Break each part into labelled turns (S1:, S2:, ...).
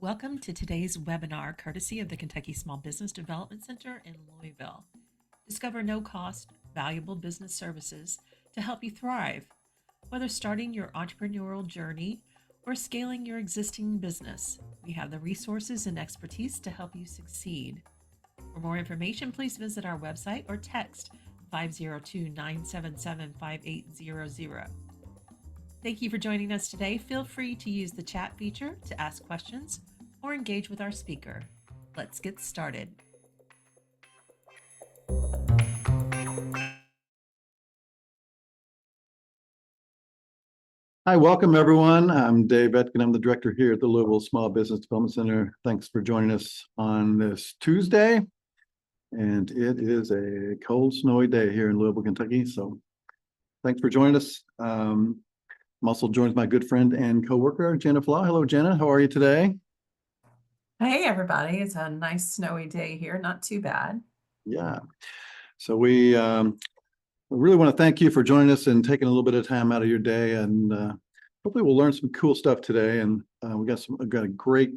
S1: Welcome to today's webinar, courtesy of the Kentucky Small Business Development Center in Louisville. Discover no-cost, valuable business services to help you thrive, whether starting your entrepreneurial journey or scaling your existing business. We have the resources and expertise to help you succeed. For more information, please visit our website or text 502-977-5800. Thank you for joining us today. Feel free to use the chat feature to ask questions or engage with our speaker. Let's get started.
S2: Hi, welcome everyone. I'm Dave Etkin. I'm the director here at the Louisville Small Business Development Center. Thanks for joining us on this Tuesday. And it is a cold, snowy day here in Louisville, Kentucky. So thanks for joining us. I'm also joined by my good friend and coworker, Jenna Flaw. Hello, Jenna. How are you today?
S3: Hey, everybody. It's a nice snowy day here. Not too bad.
S2: Yeah. So we really want to thank you for joining us and taking a little bit of time out of your day. And hopefully we'll learn some cool stuff today. And we've got a great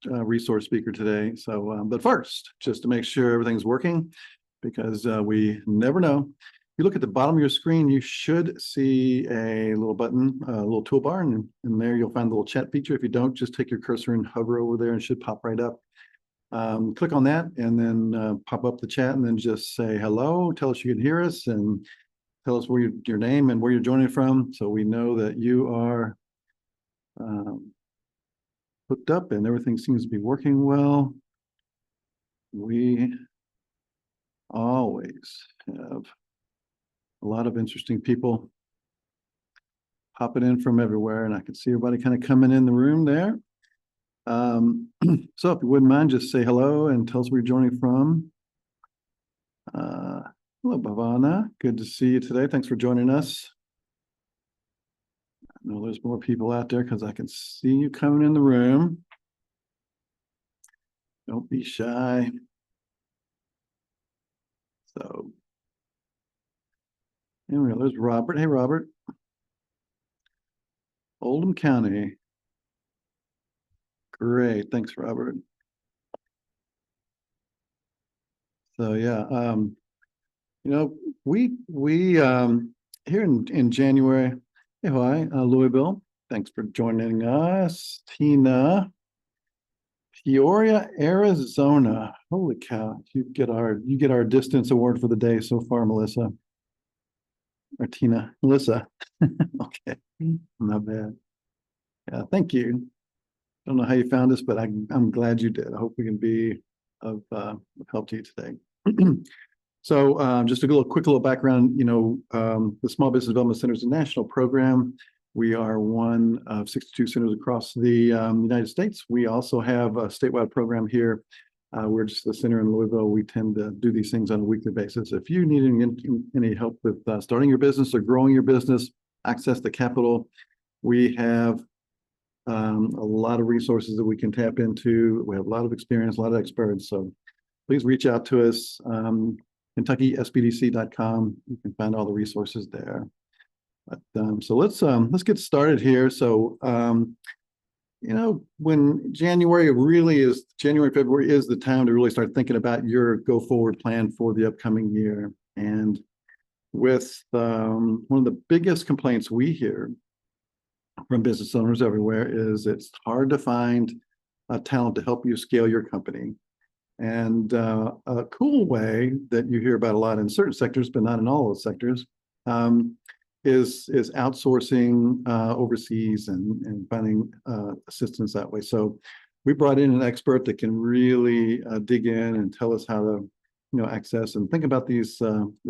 S2: resource speaker today. So, but first, just to make sure everything's working, because we never know. If you look at the bottom of your screen, you should see a little button, a little toolbar, and there you'll find the little chat feature. If you don't, just take your cursor and hover over there and it should pop right up. Click on that and then pop up the chat and then just say hello, tell us you can hear us, and tell us where your name and where you're joining from, so we know that you are hooked up and everything seems to be working well. We always have a lot of interesting people popping in from everywhere, and I can see everybody kind of coming in the room there. So if you wouldn't mind, just say hello and tell us where you're joining from. Hello, Bhavana. Good to see you today. Thanks for joining us. I know there's more people out there because I can see you coming in the room. Don't be shy. So, anyway, there's Robert. Hey, Robert. Oldham County. Great. Thanks, Robert. So, yeah, we here in January. Hey, hi, Louisville. Thanks for joining us, Tina. Peoria, Arizona. Holy cow! You get our distance award for the day so far, Melissa. Or Tina, Melissa. Okay, not bad. Yeah, thank you. Don't know how you found us, but I'm glad you did. I hope we can be of help to you today. So just a quick little background, the Small Business Development Center is a national program. We are one of 62 centers across the United States. We also have a statewide program here. We're just the center in Louisville. We tend to do these things on a weekly basis. If you need any help with starting your business or growing your business, access to capital, we have a lot of resources that we can tap into. We have a lot of experience, a lot of experts. So please reach out to us. KentuckySBDC.com. You can find all the resources there. But, so let's get started here. So when January, February is the time to really start thinking about your go forward plan for the upcoming year. And with one of the biggest complaints we hear from business owners everywhere is it's hard to find talent to help you scale your company. And a cool way that you hear about a lot in certain sectors, but not in all those sectors, is outsourcing overseas and finding assistance that way. So we brought in an expert that can really dig in and tell us how to, access and think about this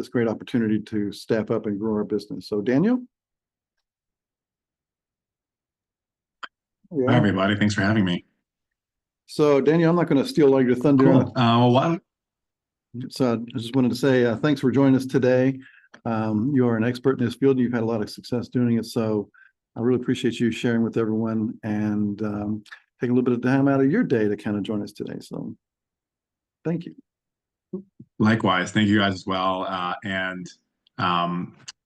S2: great opportunity to staff up and grow our business. So Daniel.
S4: Hi, everybody. Thanks for having me.
S2: So Daniel, I'm not going to steal all your thunder.
S4: Cool.
S2: So I just wanted to say thanks for joining us today. You are an expert in this field. You've had a lot of success doing it. So I really appreciate you sharing with everyone and taking a little bit of time out of your day to kind of join us today. So thank you.
S4: Likewise. Thank you guys as well. And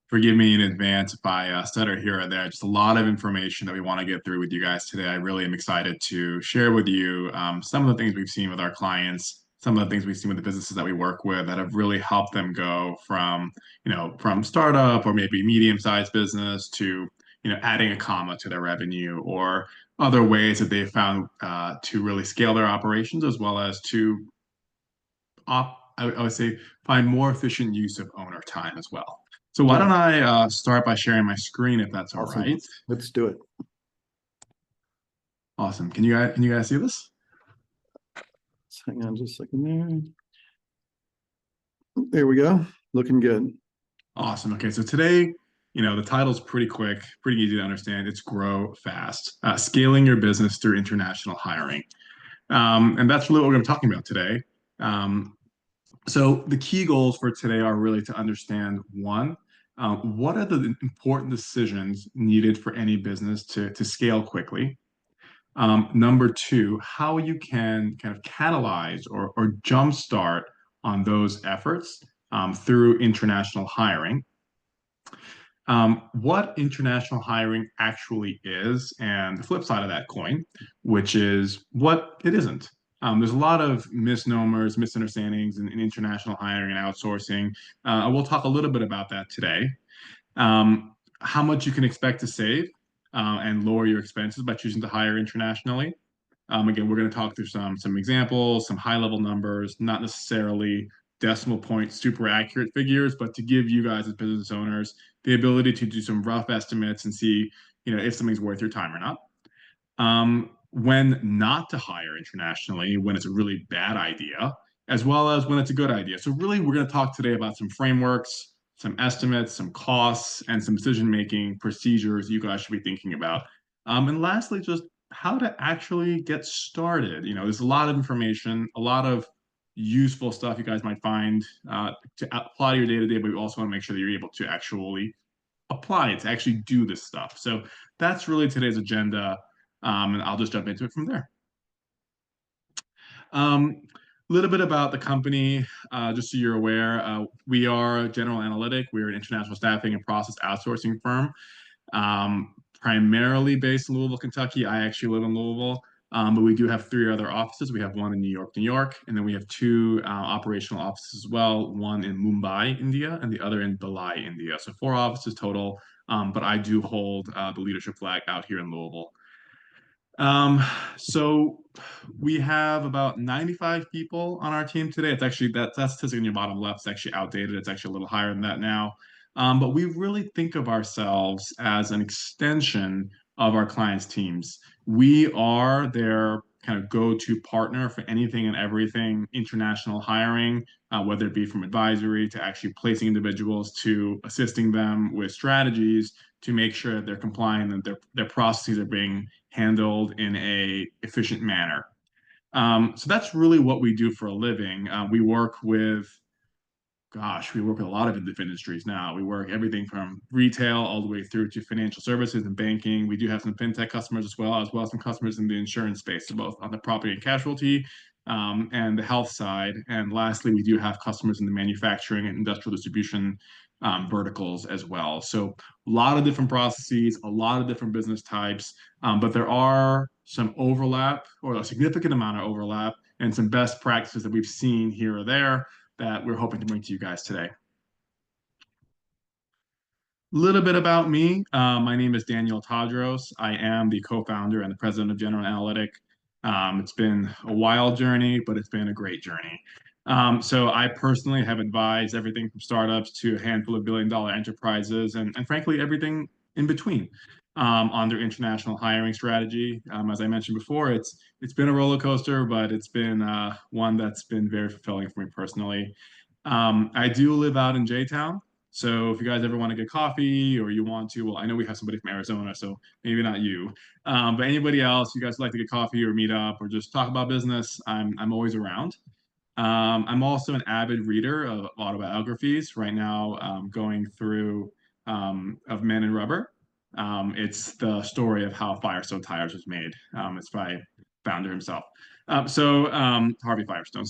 S4: forgive me in advance if I stutter here or there. Just a lot of information that we want to get through with you guys today. I really am excited to share with you some of the things we've seen with our clients, some of the things we've seen with the businesses that we work with that have really helped them go from, from startup or maybe medium-sized business to, adding a comma to their revenue or other ways that they've found to really scale their operations as well as to I would say find more efficient use of owner time as well. So why don't I start by sharing my screen if that's all
S2: Awesome.
S4: right?
S2: Let's do it.
S4: Awesome. Can you guys see this?
S2: Hang on just a second there. There we go. Looking good.
S4: Awesome. Okay, so today, the title's pretty quick, pretty easy to understand. It's Grow Fast, scaling your business through international hiring. And that's really what we're going to be talking about today. So the key goals for today are really to understand one, what are the important decisions needed for any business to scale quickly? Number two, how you can kind of catalyze or jumpstart on those efforts through international hiring. What international hiring actually is, and the flip side of that coin, which is what it isn't. There's a lot of misnomers, misunderstandings in international hiring and outsourcing. We'll talk a little bit about that today. How much you can expect to save and lower your expenses by choosing to hire internationally. Again, we're going to talk through some examples, some high-level numbers, not necessarily decimal point super accurate figures, but to give you guys as business owners the ability to do some rough estimates and see, if something's worth your time or not. When not to hire internationally, when it's a really bad idea, as well as when it's a good idea. So really, we're going to talk today about some frameworks, some estimates, some costs, and some decision-making procedures you guys should be thinking about. And lastly, just how to actually get started. There's a lot of information, a lot of useful stuff you guys might find to apply to your day-to-day, but we also want to make sure that you're able to actually apply it, to actually do this stuff. So that's really today's agenda, and I'll just jump into it from there. A little bit about the company, just so you're aware. We are General Analytic. We're an international staffing and process outsourcing firm, primarily based in Louisville, Kentucky. I actually live in Louisville. But we do have 3 other offices. We have one in New York, and then we have 2 operational offices as well, one in Mumbai, India, and the other in Bhilai, India. So 4 offices total, but I do hold the leadership flag out here in Louisville. So we have about 95 people on our team today. It's actually, that statistic in your bottom left is actually outdated. It's actually a little higher than that now. But we really think of ourselves as an extension of our clients' teams. We are their kind of go-to partner for anything and everything international hiring, whether it be from advisory to actually placing individuals to assisting them with strategies to make sure that they're compliant and their processes are being handled in a efficient manner. So that's really what we do for a living. We work with a lot of different industries now. We work everything from retail all the way through to financial services and banking. We do have some fintech customers as well as some customers in the insurance space, so both on the property and casualty and the health side. And lastly, we do have customers in the manufacturing and industrial distribution verticals as well. So a lot of different processes, a lot of different business types, but there are some overlap or a significant amount of overlap and some best practices that we've seen here or there that we're hoping to bring to you guys today. A little bit about me. My name is Daniel Tadros. I am the co-founder and the president of General Analytic. It's been a wild journey, but it's been a great journey. So I personally have advised everything from startups to a handful of billion-dollar enterprises and frankly, everything in between on their international hiring strategy. As I mentioned before, it's been a roller coaster, but it's been one that's been very fulfilling for me personally. I do live out in J-Town. So if you guys ever want to get coffee or you want to, well, I know we have somebody from Arizona, so maybe not you, but anybody else, you guys would like to get coffee or meet up or just talk about business, I'm always around. I'm also an avid reader of autobiographies right now, going through of Men and Rubber. It's the story of how Firestone Tires was made. It's by founder himself. Harvey Firestone.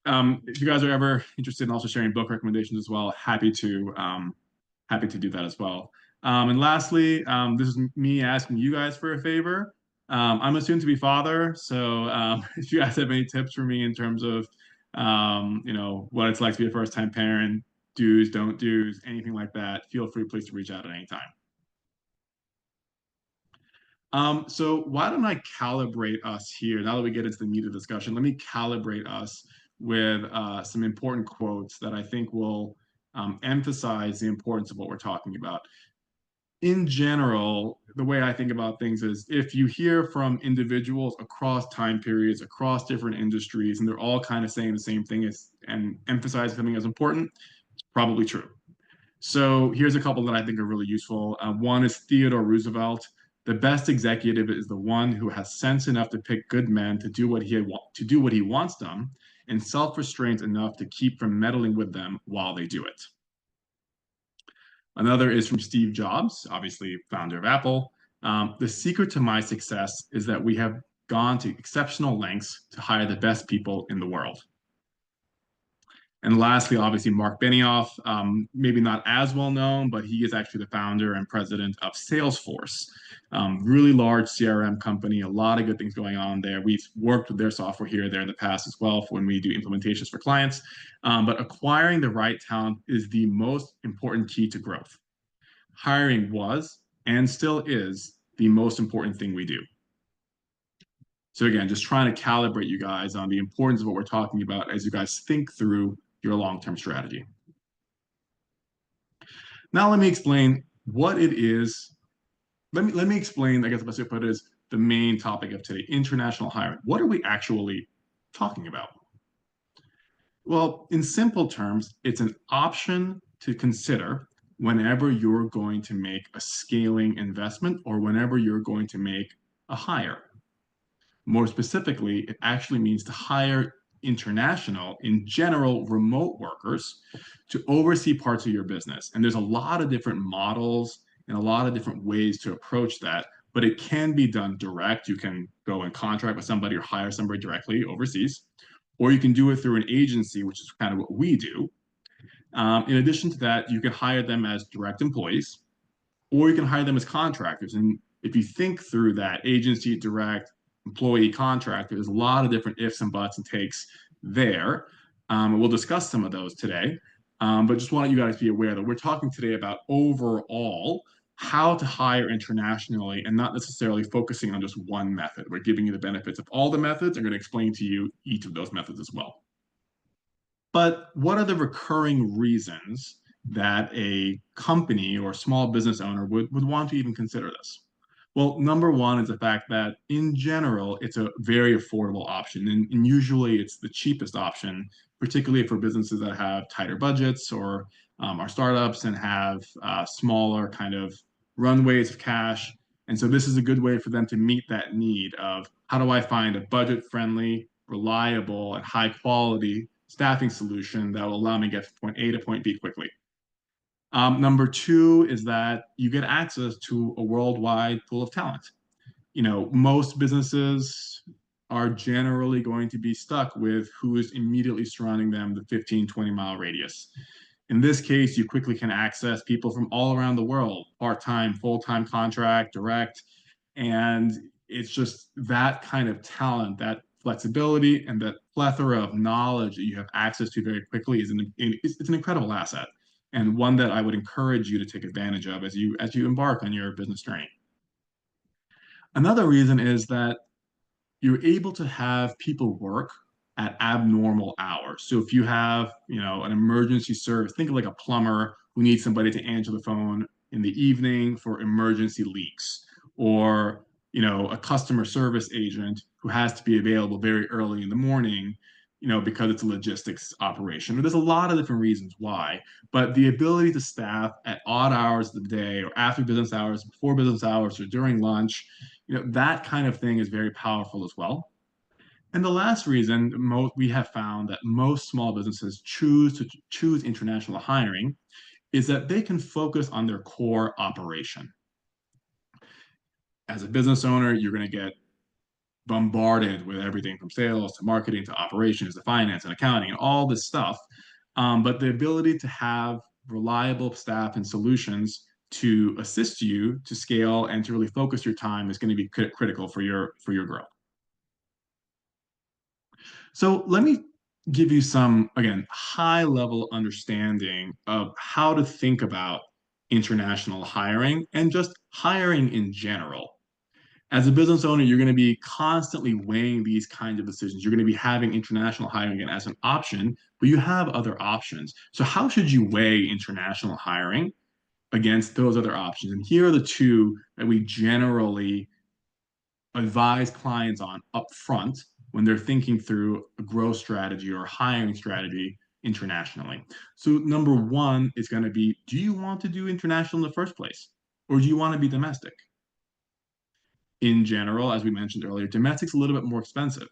S4: If you guys are ever interested in also sharing book recommendations as well, happy to happy to do that as well. And lastly, this is me asking you guys for a favor. I'm a soon-to-be father, so if you guys have any tips for me in terms of, what it's like to be a first-time parent, do's, don't do's, anything like that, feel free, please, to reach out at any time. So why don't I calibrate us here? Now that we get into the meat of the discussion, let me calibrate us with some important quotes that I think will emphasize the importance of what we're talking about. In general, the way I think about things is if you hear from individuals across time periods, across different industries, and they're all kind of saying the same thing and emphasizing something as important, it's probably true. So here's a couple that I think are really useful. One is Theodore Roosevelt. The best executive is the one who has sense enough to pick good men to do what he wants done, and self-restraint enough to keep from meddling with them while they do it. Another is from Steve Jobs, obviously founder of Apple. The secret to my success is that we have gone to exceptional lengths to hire the best people in the world. And lastly, obviously, Mark Benioff, maybe not as well known, but he is actually the founder and president of Salesforce, really large CRM company, a lot of good things going on there. We've worked with their software here or there in the past as well for when we do implementations for clients. But acquiring the right talent is the most important key to growth. Hiring was and still is the most important thing we do. So again, just trying to calibrate you guys on the importance of what we're talking about as you guys think through your long-term strategy. Now let me explain what it is. Let me explain, I guess the best way to put it is the main topic of today, international hiring. What are we actually talking about? Well, in simple terms, it's an option to consider whenever you're going to make a scaling investment or whenever you're going to make a hire. More specifically, it actually means to hire international, in general, remote workers to oversee parts of your business. And there's a lot of different models and a lot of different ways to approach that, but it can be done direct. You can go and contract with somebody or hire somebody directly overseas, or you can do it through an agency, which is kind of what we do. In addition to that, you can hire them as direct employees, or you can hire them as contractors. And if you think through that agency, direct, employee, contractor, there's a lot of different ifs and buts and takes there. And we'll discuss some of those today. But just want you guys to be aware that we're talking today about overall how to hire internationally and not necessarily focusing on just one method. We're giving you the benefits of all the methods. I'm going to explain to you each of those methods as well. But what are the recurring reasons that a company or small business owner would want to even consider this? Well, number one is the fact that in general, it's a very affordable option. And usually it's the cheapest option, particularly for businesses that have tighter budgets or are startups and have smaller kind of runways of cash. And so this is a good way for them to meet that need of how do I find a budget-friendly, reliable, and high-quality staffing solution that will allow me to get from point A to point B quickly. Number two is that you get access to a worldwide pool of talent. Most businesses are generally going to be stuck with who is immediately surrounding them, the 15, 20-mile radius. In this case, you quickly can access people from all around the world, part-time, full-time contract, direct, and it's just that kind of talent, that flexibility and that plethora of knowledge that you have access to very quickly it's an incredible asset, and one that I would encourage you to take advantage of as you embark on your business journey. Another reason is that you're able to have people work at abnormal hours. So if you have, an emergency service, think of like a plumber who needs somebody to answer the phone in the evening for emergency leaks, or a customer service agent who has to be available very early in the morning, because it's a logistics operation. There's a lot of different reasons why, but the ability to staff at odd hours of the day or after business hours, before business hours, or during lunch, that kind of thing is very powerful as well. And the last reason we have found that most small businesses choose international hiring is that they can focus on their core operation. As a business owner, you're going to get bombarded with everything from sales to marketing to operations to finance and accounting and all this stuff. But the ability to have reliable staff and solutions to assist you to scale and to really focus your time is going to be critical for your growth. So let me give you some, again, high level understanding of how to think about international hiring and just hiring in general. As a business owner, you're going to be constantly weighing these kinds of decisions. You're going to be having international hiring as an option, but you have other options. So how should you weigh international hiring against those other options? And here are the two that we generally advise clients on upfront when they're thinking through a growth strategy or hiring strategy internationally. So number one is going to be, do you want to do international in the first place? Or do you want to be domestic? In general, as we mentioned earlier, domestic's a little bit more expensive.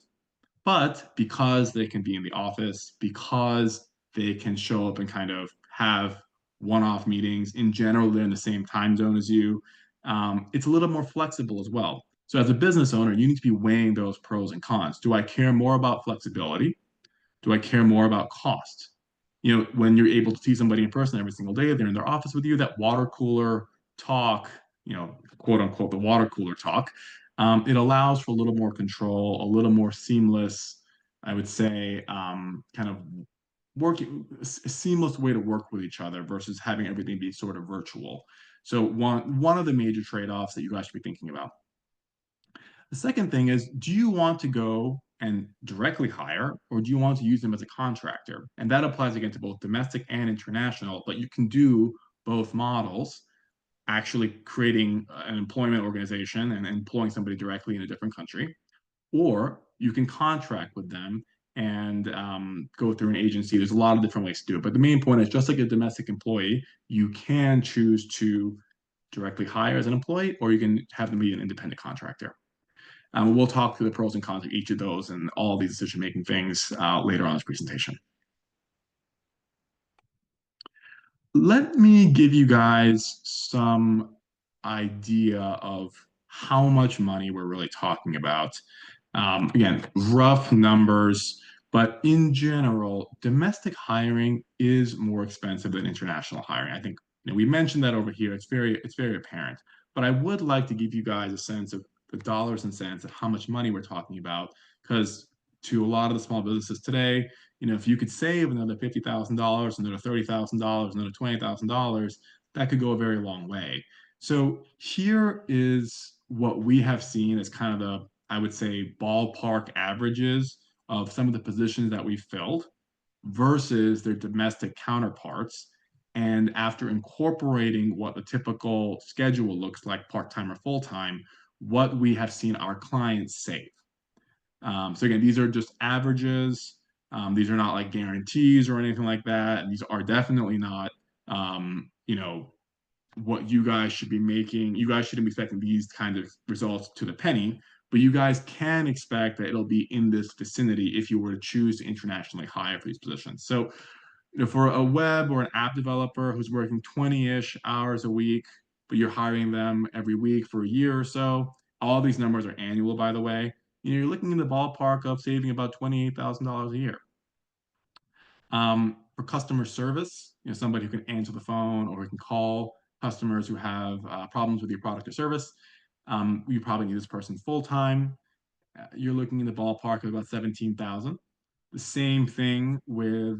S4: But because they can be in the office, because they can show up and kind of have one-off meetings, in general, they're in the same time zone as you, it's a little more flexible as well. So as a business owner, you need to be weighing those pros and cons. Do I care more about flexibility? Do I care more about cost? You know, when you're able to see somebody in person every single day, they're in their office with you, that water cooler talk, you know, quote unquote, the water cooler talk, it allows for a little more control, a little more seamless, I would say, kind of a seamless way to work with each other versus having everything be sort of virtual. So one of the major trade-offs that you guys should be thinking about. The second thing is, do you want to go and directly hire, or do you want to use them as a contractor? And that applies again to both domestic and international, but you can do both models, actually creating an employment organization and employing somebody directly in a different country, or you can contract with them and go through an agency. There's a lot of different ways to do it. But the main point is, just like a domestic employee, you can choose to directly hire as an employee, or you can have them be an independent contractor. We'll talk through the pros and cons of each of those and all these decision-making things later on in this presentation. Let me give you guys some idea of how much money we're really talking about. Again, rough numbers, but in general, domestic hiring is more expensive than international hiring. I think, you know, we mentioned that over here. It's very apparent. But I would like to give you guys a sense of the dollars and cents of how much money we're talking about, because to a lot of the small businesses today, you know, if you could save another $50,000, another $30,000, another $20,000, that could go a very long way. So here is what we have seen as kind of the, I would say, ballpark averages of some of the positions that we filled versus their domestic counterparts. And after incorporating what the typical schedule looks like, part-time or full-time, what we have seen our clients save. So again, these are just averages. These are not like guarantees or anything like that. And these are definitely not, you know, what you guys should be making. You guys shouldn't be expecting these kind of results to the penny, but you guys can expect that it'll be in this vicinity if you were to choose to internationally hire for these positions. So, you know, for a web or an app developer who's working 20-ish hours a week, but you're hiring them every week for a year or so, all these numbers are annual, by the way. You know, you're looking in the ballpark of saving about $28,000 a year. For customer service, you know, somebody who can answer the phone or who can call customers who have problems with your product or service, you probably need this person full time. You're looking in the ballpark of about 17,000. The same thing with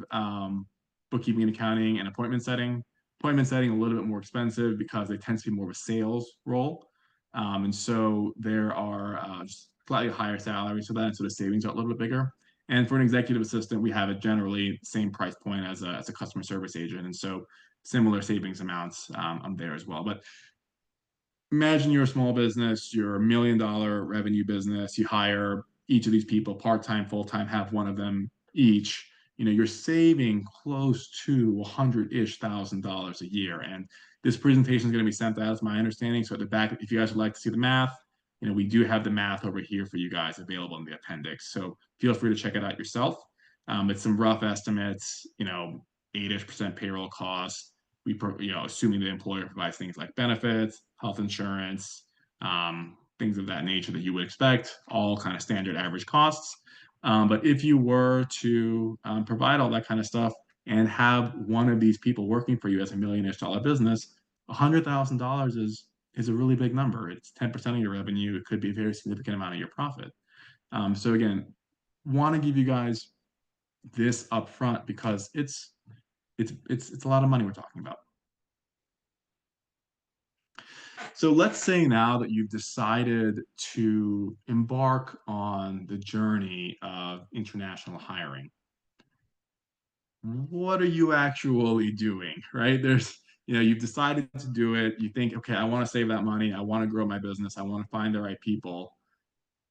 S4: bookkeeping and accounting and appointment setting. Appointment setting a little bit more expensive because they tend to be more of a sales role, and so there are slightly higher salaries, so that sort of savings are a little bit bigger. And for an executive assistant, we have it generally the same price point as a customer service agent, and so similar savings amounts there as well. But imagine you're a small business, you're $1 million revenue business, you hire each of these people part-time, full-time, have one of them each. You know, you're saving close to $100-ish thousand a year. And this presentation is going to be sent out, as my understanding. So at the back, if you guys would like to see the math, you know, we do have the math over here for you guys available in the appendix. So feel free to check it out yourself. It's some rough estimates, you know, 8-ish% payroll costs. You know, assuming the employer provides things like benefits, health insurance, things of that nature that you would expect, all kind of standard average costs. But if you were to provide all that kind of stuff, and have one of these people working for you as a $1 million-ish business, $100,000 is a really big number. It's 10% of your revenue. It could be a very significant amount of your profit. So again, want to give you guys this upfront because it's a lot of money we're talking about. So let's say now that you've decided to embark on the journey of international hiring. What are you actually doing, right? You've decided to do it. You think, okay, I want to save that money. I want to grow my business. I want to find the right people.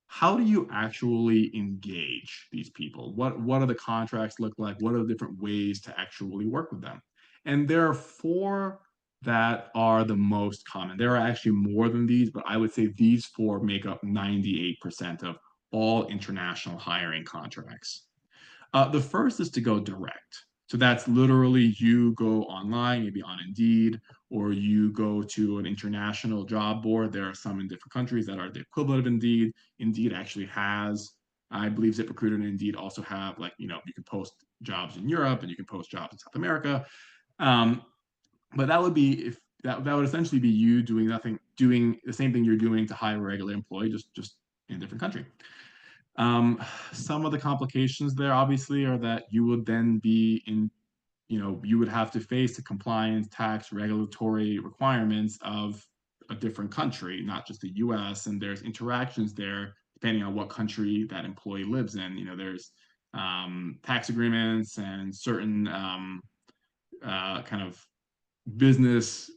S4: How do you actually engage these people? What do the contracts look like? What are the different ways to actually work with them? And there are 4 that are the most common. There are actually more than these, but I would say these 4 make up 98% of all international hiring contracts. The first is to go direct. So that's literally you go online, maybe on Indeed, or you go to an international job board. There are some in different countries that are the equivalent of Indeed. Indeed actually has, I believe ZipRecruiter and Indeed also have, like, you can post jobs in Europe and you can post jobs in South America. But that would be if that would essentially be you doing the same thing you're doing to hire a regular employee, just in a different country. Some of the complications there obviously are that you would then be you would have to face the compliance, tax, regulatory requirements of a different country, not just the US, and there's interactions there depending on what country that employee lives in. There's tax agreements and certain kind of business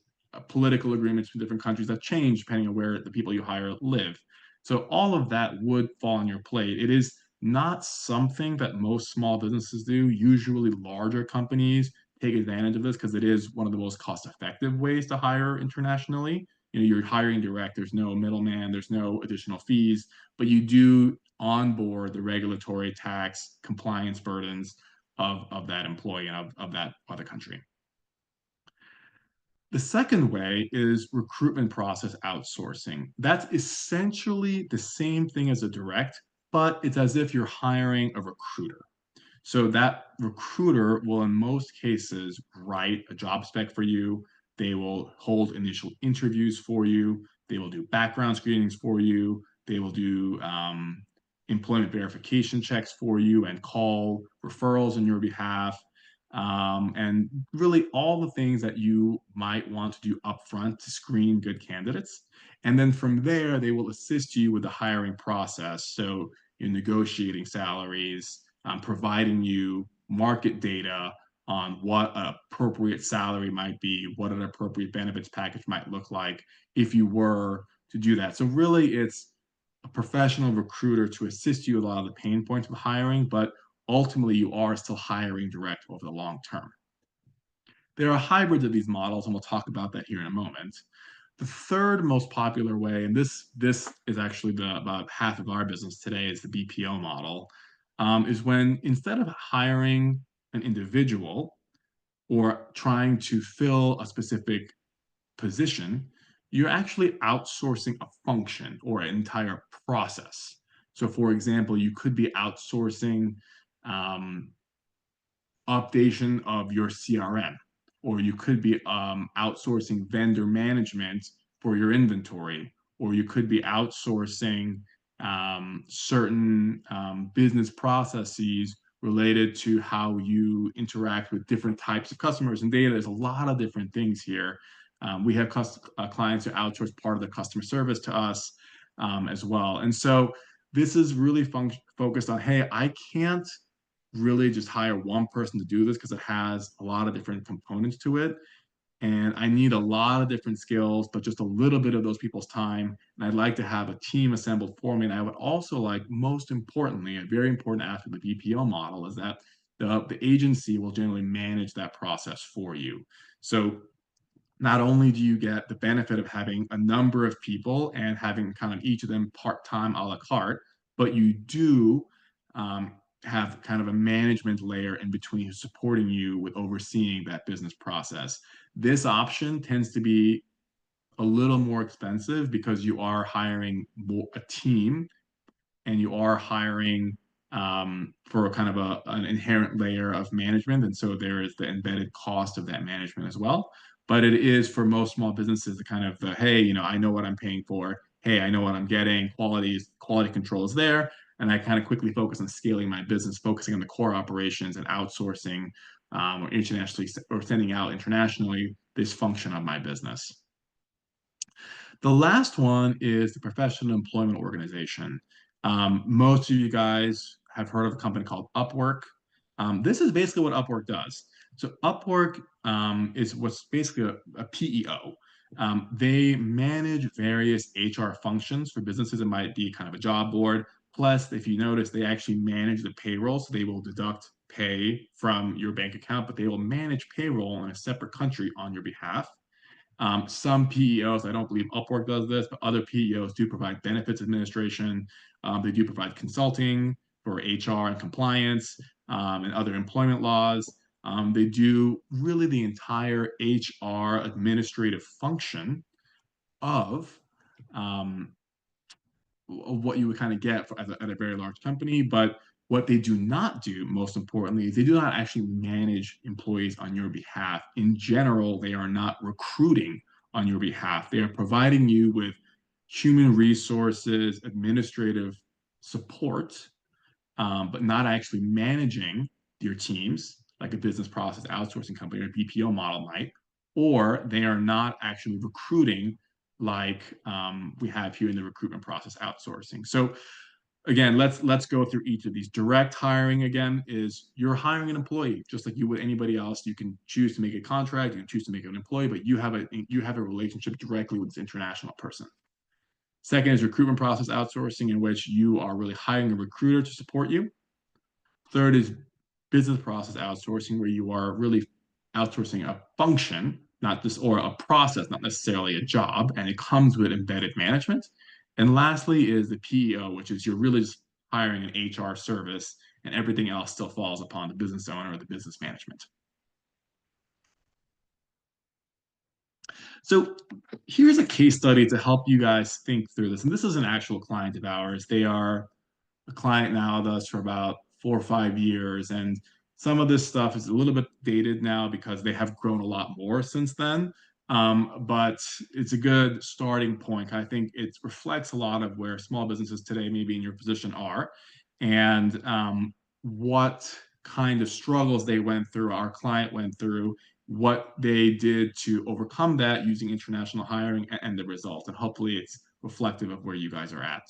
S4: political agreements with different countries that change depending on where the people you hire live. So all of that would fall on your plate. It is not something that most small businesses do. Usually larger companies take advantage of this because it is one of the most cost-effective ways to hire internationally. You're hiring direct, there's no middleman, there's no additional fees, but you do onboard the regulatory, tax, compliance burdens of that employee and of that other country. The second way is recruitment process outsourcing. That's essentially the same thing as a direct, but it's as if you're hiring a recruiter. So that recruiter will, in most cases, write a job spec for you. They will hold initial interviews for you. They will do background screenings for you. They will do employment verification checks for you and call referrals on your behalf. And really all the things that you might want to do upfront to screen good candidates. And then from there, they will assist you with the hiring process. So you're negotiating salaries, providing you market data on what an appropriate salary might be, what an appropriate benefits package might look like if you were to do that. So really it's a professional recruiter to assist you with a lot of the pain points of hiring, but ultimately you are still hiring direct over the long term. There are hybrids of these models, and we'll talk about that here in a moment. The third most popular way, and this is actually about half of our business today, is the BPO model, is when instead of hiring an individual or trying to fill a specific position, you're actually outsourcing a function or an entire process. So for example, you could be outsourcing updation of your CRM, or you could be outsourcing vendor management for your inventory, or you could be outsourcing certain business processes related to how you interact with different types of customers and data. There's a lot of different things here. We have clients who outsource part of the customer service to us as well. And so this is really focused on, hey, I can't really just hire one person to do this because it has a lot of different components to it. And I need a lot of different skills, but just a little bit of those people's time. And I'd like to have a team assembled for me. And I would also like, most importantly, a very important aspect of the BPO model is that the agency will generally manage that process for you. So not only do you get the benefit of having a number of people and having kind of each of them part-time a la carte, but you do have kind of a management layer in between who's supporting you with overseeing that business process. This option tends to be a little more expensive because you are hiring a team and you are hiring for kind of an inherent layer of management. And so there is the embedded cost of that management as well. But it is for most small businesses the kind of the, hey, I know what I'm paying for. Hey, I know what I'm getting. Quality control is there. And I kind of quickly focus on scaling my business, focusing on the core operations and outsourcing or internationally or sending out internationally this function of my business. The last one is the professional employment organization. Most of you guys have heard of a company called Upwork. This is basically what Upwork does. So Upwork is what's basically a PEO. They manage various HR functions for businesses. It might be kind of a job board. Plus, if you notice, they actually manage the payroll. So they will deduct pay from your bank account, but they will manage payroll in a separate country on your behalf. Some PEOs, I don't believe Upwork does this, but other PEOs do provide benefits administration. They do provide consulting for HR and compliance and other employment laws. They do really the entire HR administrative function of what you would kind of get at a very large company. But what they do not do, most importantly, is they do not actually manage employees on your behalf. In general, they are not recruiting on your behalf. They are providing you with human resources, administrative support, but not actually managing your teams like a business process outsourcing company or a BPO model might, or they are not actually recruiting like we have here in the recruitment process outsourcing. So again, let's go through each of these. Direct hiring, again, is you're hiring an employee just like you would anybody else. You can choose to make a contract, you can choose to make an employee, but you have a relationship directly with this international person. Second is recruitment process outsourcing, in which you are really hiring a recruiter to support you. Third is business process outsourcing, where you are really outsourcing a function, not this, or a process, not necessarily a job, and it comes with embedded management. And lastly is the PEO, which is you're really just hiring an HR service, and everything else still falls upon the business owner or the business management. So here's a case study to help you guys think through this. And this is an actual client of ours. They are a client now with us for about 4 or 5 years. And some of this stuff is a little bit dated now because they have grown a lot more since then. But it's a good starting point. I think it reflects a lot of where small businesses today, maybe in your position, are, and what kind of struggles they went through, our client went through, what they did to overcome that using international hiring, and the result. And hopefully it's reflective of where you guys are at.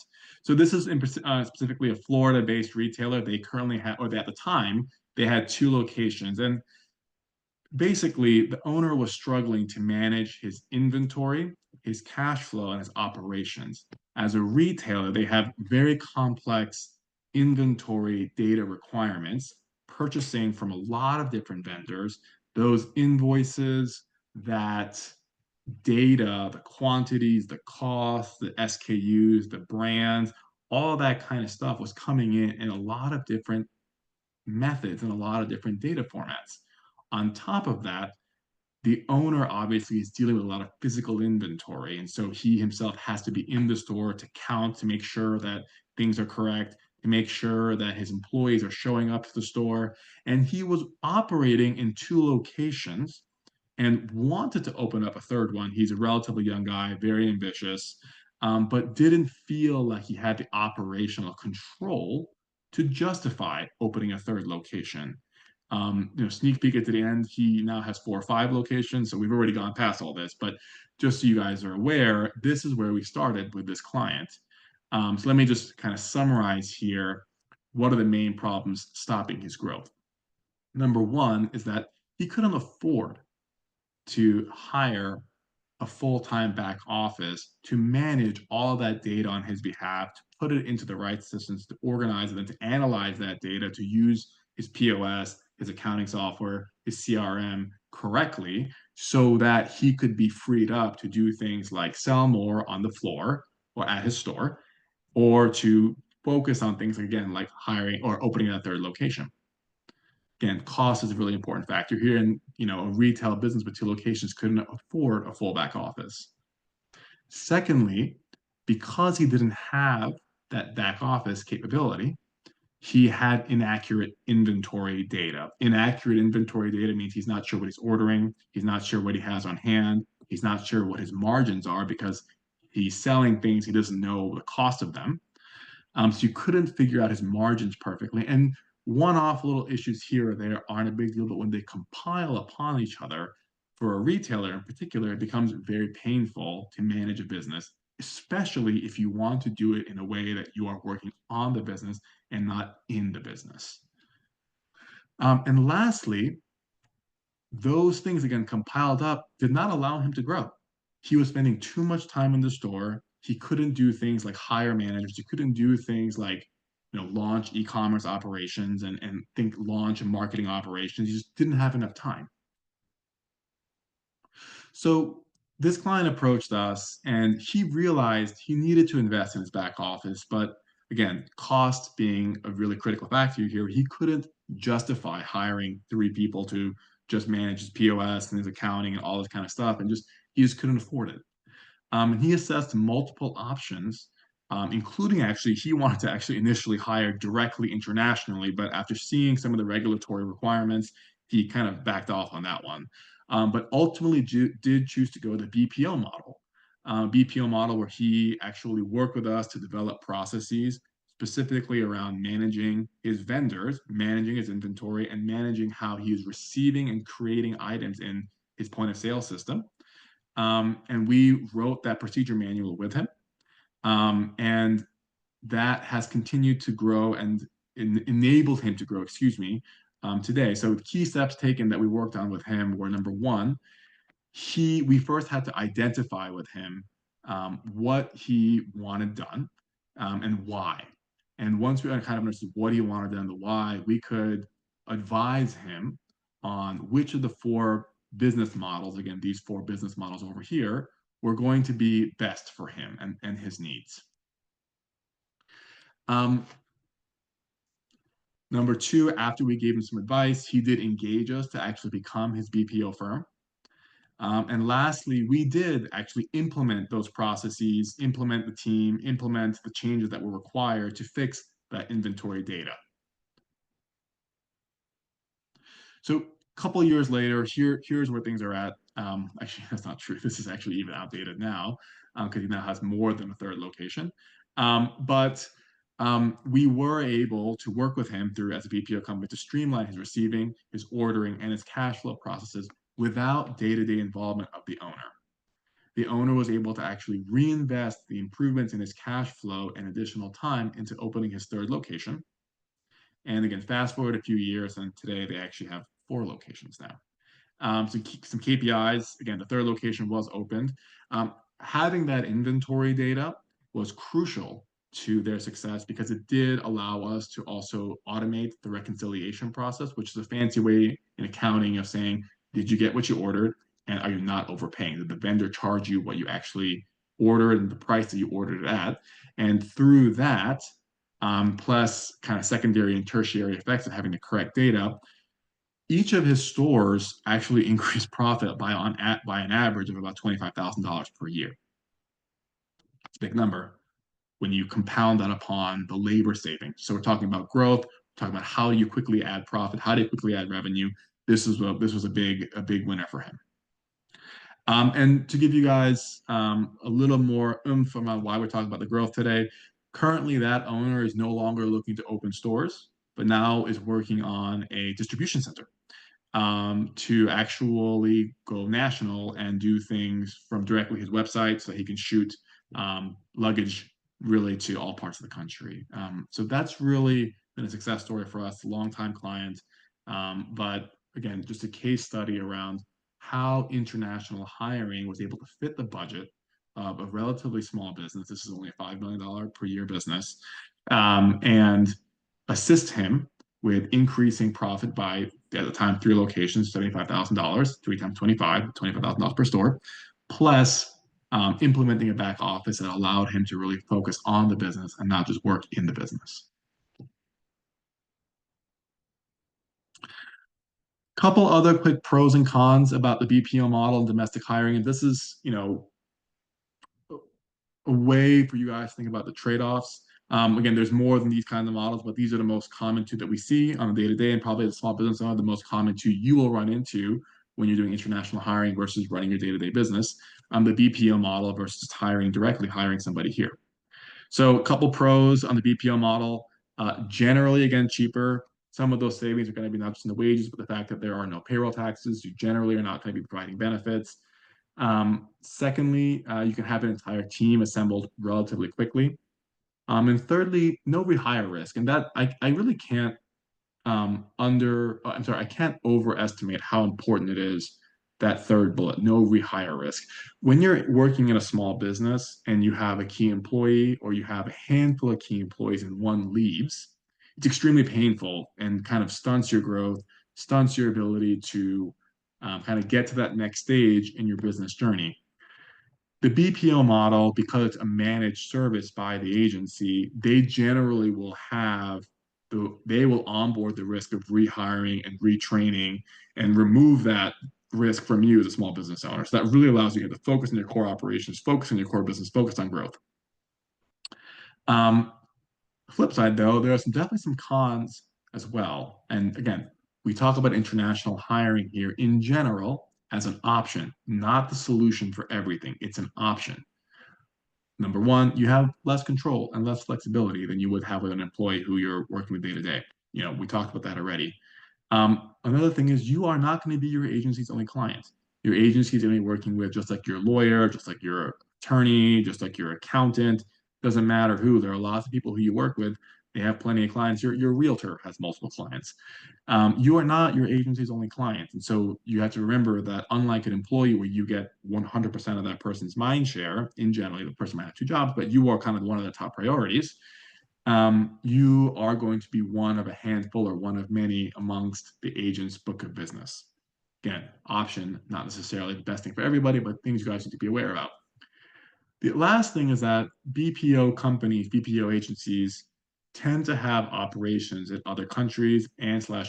S4: So this is specifically a Florida-based retailer. They currently have, or at the time, they had 2 locations. And basically, the owner was struggling to manage his inventory, his cash flow, and his operations. As a retailer, they have very complex inventory data requirements, purchasing from a lot of different vendors. Those invoices, that data, the quantities, the costs, the SKUs, the brands, all that kind of stuff was coming in a lot of different methods and a lot of different data formats. On top of that, the owner obviously is dealing with a lot of physical inventory. And so he himself has to be in the store to count, to make sure that things are correct, to make sure that his employees are showing up to the store. And he was operating in 2 locations and wanted to open up a third one. He's a relatively young guy, very ambitious, but didn't feel like he had the operational control to justify opening a third location. Sneak peek at the end, he now has 4 or 5 locations, so we've already gone past all this, but just so you guys are aware, this is where we started with this client. So let me just kind of summarize here. What are the main problems stopping his growth? Number one is that he couldn't afford to hire a full-time back office to manage all that data on his behalf, to put it into the right systems, to organize it, and to analyze that data, to use his POS, his accounting software, his CRM correctly, so that he could be freed up to do things like sell more on the floor or at his store, or to focus on things again like hiring or opening a third location. Again, cost is a really important factor here. And a retail business with 2 locations couldn't afford a full back office. Secondly, because he didn't have that back office capability, he had inaccurate inventory data. Inaccurate inventory data means he's not sure what he's ordering, he's not sure what he has on hand, he's not sure what his margins are because he's selling things he doesn't know the cost of them. So you couldn't figure out his margins perfectly. And one-off little issues here or there aren't a big deal, but when they compile upon each other, for a retailer in particular, it becomes very painful to manage a business, especially if you want to do it in a way that you are working on the business and not in the business. And lastly, those things, again, compiled up, did not allow him to grow. He was spending too much time in the store. He couldn't do things like hire managers. He couldn't do things like, launch e-commerce operations and think launch and marketing operations. He just didn't have enough time. So this client approached us and he realized he needed to invest in his back office, but again, cost being a really critical factor here, he couldn't justify hiring 3 people to just manage his POS and his accounting and all this kind of stuff, and he just couldn't afford it. And he assessed multiple options, including actually he wanted to actually initially hire directly internationally, but after seeing some of the regulatory requirements, he kind of backed off on that one. But ultimately did choose to go the BPO model. BPO model where he actually worked with us to develop processes specifically around managing his vendors, managing his inventory, and managing how he is receiving and creating items in his point of sale system. And we wrote that procedure manual with him. And that has continued to grow and enabled him to grow, today. So the key steps taken that we worked on with him were, number one, we first had to identify with him what he wanted done and why. And once we kind of understood what he wanted done, the why, we could advise him on which of the 4 business models, again, these 4 business models over here, were going to be best for him and his needs. Number 2, after we gave him some advice, he did engage us to actually become his BPO firm. And lastly, we did actually implement those processes, implement the team, implement the changes that were required to fix that inventory data. So a couple of years later, here's where things are at. Actually, that's not true. This is actually even outdated now because he now has more than a 3rd location. But we were able to work with him through as a BPO company to streamline his receiving, his ordering, and his cash flow processes without day-to-day involvement of the owner. The owner was able to actually reinvest the improvements in his cash flow and additional time into opening his 3rd location. And again, fast forward a few years, and today they actually have 4 locations now. So some KPIs, again, the 3rd location was opened. Having that inventory data was crucial to their success because it did allow us to also automate the reconciliation process, which is a fancy way in accounting of saying, did you get what you ordered and are you not overpaying? Did the vendor charge you what you actually ordered and the price that you ordered it at? And through that, plus kind of secondary and tertiary effects of having the correct data, each of his stores actually increased profit by an average of about $25,000 per year. It's a big number when you compound that upon the labor savings. So we're talking about growth, we're talking about how do you quickly add profit, how do you quickly add revenue. This was a big winner for him. And to give you guys a little more oomph about why we're talking about the growth today, currently that owner is no longer looking to open stores, but now is working on a distribution center to actually go national and do things from directly his website so he can shoot luggage really to all parts of the country. So that's really been a success story for us, a long-time client. But again, just a case study around how international hiring was able to fit the budget of a relatively small business. This is only a $5 million per year business, and assist him with increasing profit by, at the time, 3 locations, $75,000, 3 times 25, $25,000 per store, plus implementing a back office that allowed him to really focus on the business and not just work in the business. Couple other quick pros and cons about the BPO model and domestic hiring. And this is, a way for you guys to think about the trade-offs. Again, there's more than these kinds of models, but these are the most common two that we see on a day-to-day, and probably the small business owner, the most common two you will run into when you're doing international hiring versus running your day-to-day business. The BPO model versus hiring somebody here. So a couple pros on the BPO model, generally, again, cheaper. Some of those savings are going to be not just in the wages, but the fact that there are no payroll taxes. You generally are not going to be providing benefits. Secondly, you can have an entire team assembled relatively quickly. And thirdly, no rehire risk. And that I really can't I can't overestimate how important it is, that third bullet, no rehire risk. When you're working in a small business and you have a key employee or you have a handful of key employees and one leaves, it's extremely painful and kind of stunts your growth, stunts your ability to kind of get to that next stage in your business journey. The BPO model, because it's a managed service by the agency, they generally will they will onboard the risk of rehiring and retraining and remove that risk from you as a small business owner. So that really allows you to focus on your core operations, focus on your core business, focus on growth. Flip side though, there are definitely some cons as well. And again, we talk about international hiring here in general as an option, not the solution for everything. It's an option. Number one, you have less control and less flexibility than you would have with an employee who you're working with day to day. We talked about that already. Another thing is you are not going to be your agency's only client. Your agency is going to be working with just like your lawyer, just like your attorney, just like your accountant. Doesn't matter who. There are lots of people who you work with. They have plenty of clients. Your realtor has multiple clients. You are not your agency's only client. And so you have to remember that unlike an employee where you get 100% of that person's mind share, in generally the person might have two jobs, but you are kind of one of the top priorities. You are going to be one of a handful or one of many amongst the agent's book of business. Again, option, not necessarily the best thing for everybody, but things you guys need to be aware about. The last thing is that BPO companies, BPO agencies tend to have operations in other countries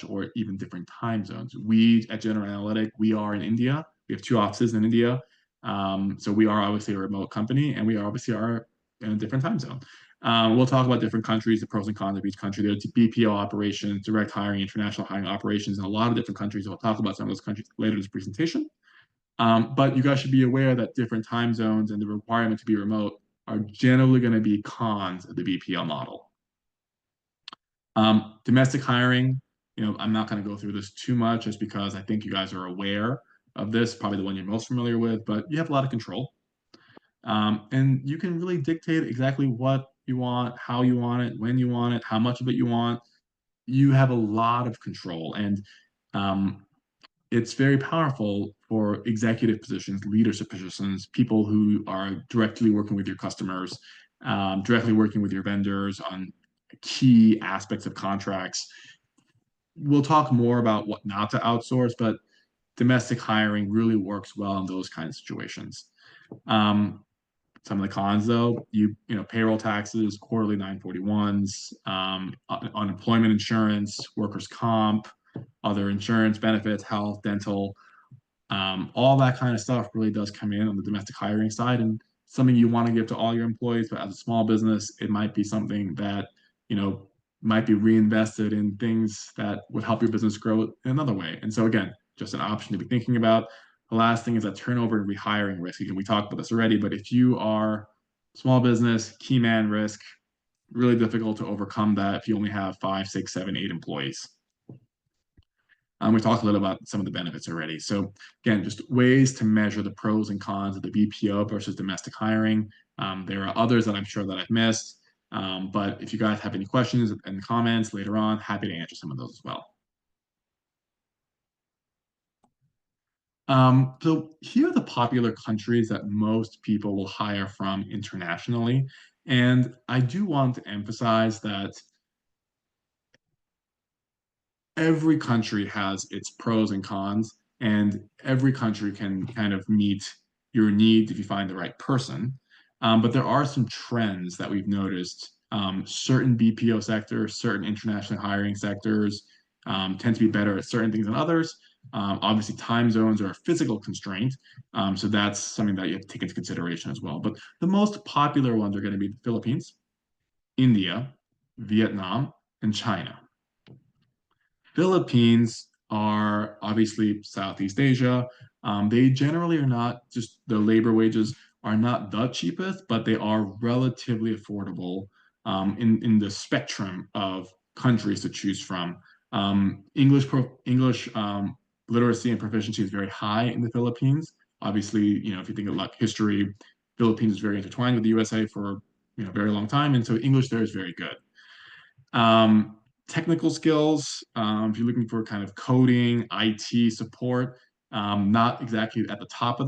S4: or even different time zones. We at General Analytic, we are in India. We have 2 offices in India. So we are obviously a remote company and we obviously are in a different time zone. We'll talk about different countries, the pros and cons of each country. There's BPO operations, direct hiring, international hiring operations in a lot of different countries. We'll talk about some of those countries later in this presentation. But you guys should be aware that different time zones and the requirement to be remote are generally going to be cons of the BPO model. Domestic hiring, I'm not going to go through this too much just because I think you guys are aware of this, probably the one you're most familiar with, but you have a lot of control. And you can really dictate exactly what you want, how you want it, when you want it, how much of it you want. You have a lot of control, and it's very powerful for executive positions, leadership positions, people who are directly working with your customers, directly working with your vendors on key aspects of contracts. We'll talk more about what not to outsource, but domestic hiring really works well in those kinds of situations. Some of the cons, though, payroll taxes, quarterly 941s, unemployment insurance, workers' comp, other insurance benefits, health, dental, all that kind of stuff really does come in on the domestic hiring side, and something you want to give to all your employees. But as a small business, it might be something that might be reinvested in things that would help your business grow in another way. And so again, just an option to be thinking about. The last thing is that turnover and rehiring risk. Again, we talked about this already, but if you are small business, key man risk, really difficult to overcome that if you only have 5, 6, 7, 8 employees. We talked a little about some of the benefits already. So again, just ways to measure the pros and cons of the BPO versus domestic hiring. There are others that I'm sure that I've missed, but if you guys have any questions and comments later on, happy to answer some of those as well. So here are the popular countries that most people will hire from internationally. And I do want to emphasize that every country has its pros and cons, and every country can kind of meet your needs if you find the right person. But there are some trends that we've noticed. Certain BPO sectors, certain international hiring sectors tend to be better at certain things than others. Obviously, time zones are a physical constraint, so that's something that you have to take into consideration as well. But the most popular ones are going to be the Philippines, India, Vietnam, and China. Philippines are obviously Southeast Asia. They generally are not just the labor wages are not the cheapest, but they are relatively affordable in the spectrum of countries to choose from. English literacy and proficiency is very high in the Philippines. Obviously, if you think of like history, Philippines is very intertwined with the USA for a very long time, and so English there is very good. Technical skills, if you're looking for kind of coding, IT support, not exactly at the top of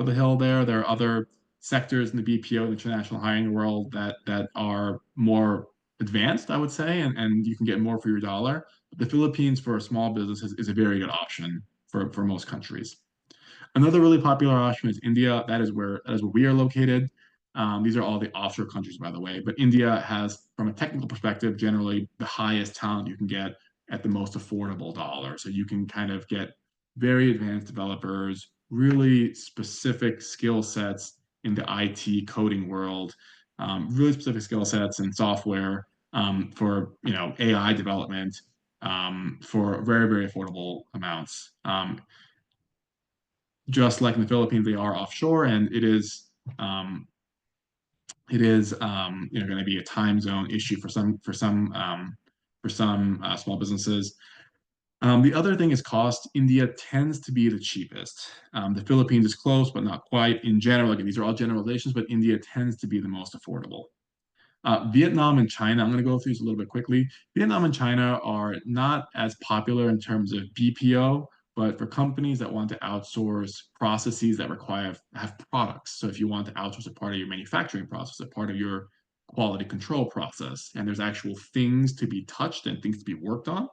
S4: the hill there. There are other sectors in the BPO, the international hiring world that are more advanced, I would say, and you can get more for your dollar. But the Philippines for a small business is a very good option for most countries. Another really popular option is India. That is where we are located. These are all the offshore countries, by the way. But India has, from a technical perspective, generally the highest talent you can get at the most affordable dollar. So you can kind of get very advanced developers, really specific skill sets in the IT coding world, really specific skill sets in software for AI development for very, very affordable amounts. Just like in the Philippines, they are offshore, and um, it is going to be a time zone issue for some small businesses. The other thing is cost. India tends to be the cheapest. The Philippines is close, but not quite. In general, again, these are all generalizations, but India tends to be the most affordable. Vietnam and China, I'm going to go through these a little bit quickly. Vietnam and China are not as popular in terms of BPO, but for companies that want to outsource processes that have products. So if you want to outsource a part of your manufacturing process, a part of your quality control process, and there's actual things to be touched and things to be worked on.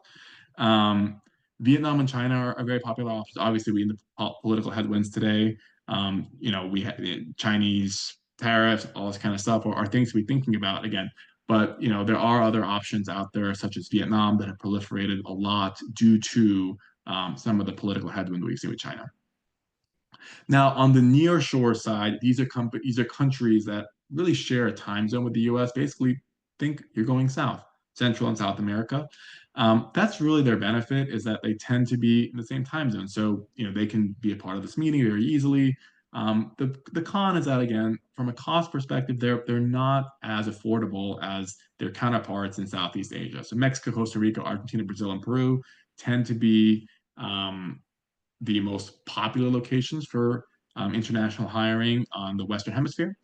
S4: Um, Vietnam and China are very popular options. Obviously, we in the political headwinds today. We have Chinese tariffs, all this kind of stuff are things to be thinking about again. But there are other options out there, such as Vietnam, that have proliferated a lot due to some of the political headwind we see with China. Now, on the near shore side, these are countries that really share a time zone with the U.S. Basically, think you're going south, Central and South America. That's really their benefit is that they tend to be in the same time zone, so they can be a part of this meeting very easily. The con is that again, from a cost perspective, they're not as affordable as their counterparts in Southeast Asia. So Mexico, Costa Rica, Argentina, Brazil, and Peru tend to be the most popular locations for international hiring on the Western Hemisphere.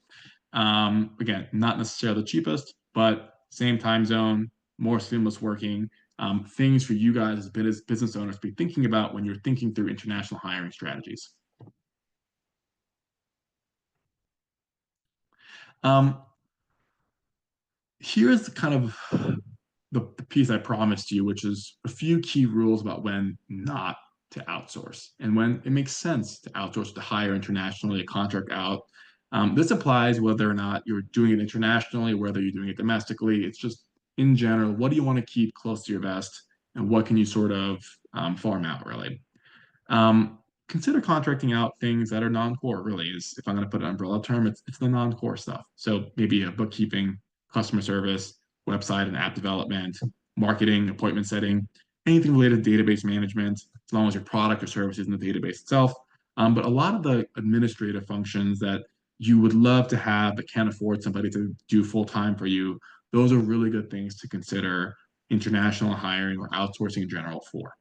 S4: Again, not necessarily the cheapest, but same time zone, more seamless working. Things for you guys as business owners to be thinking about when you're thinking through international hiring strategies. Um, Here's kind of the piece I promised you, which is a few key rules about when not to outsource and when it makes sense to outsource to hire internationally, a contract out. This applies whether or not you're doing it internationally, whether you're doing it domestically. It's just in general, what do you want to keep close to your vest and what can you sort of farm out really? Consider contracting out things that are non-core really is if I'm going to put an umbrella term, it's the non-core stuff. So maybe a bookkeeping, customer service, website and app development, marketing, appointment setting, anything related to database management, as long as your product or service is in the database itself. But a lot of the administrative functions that you would love to have but can't afford somebody to do full time for you, those are really good things to consider international hiring or outsourcing in general for.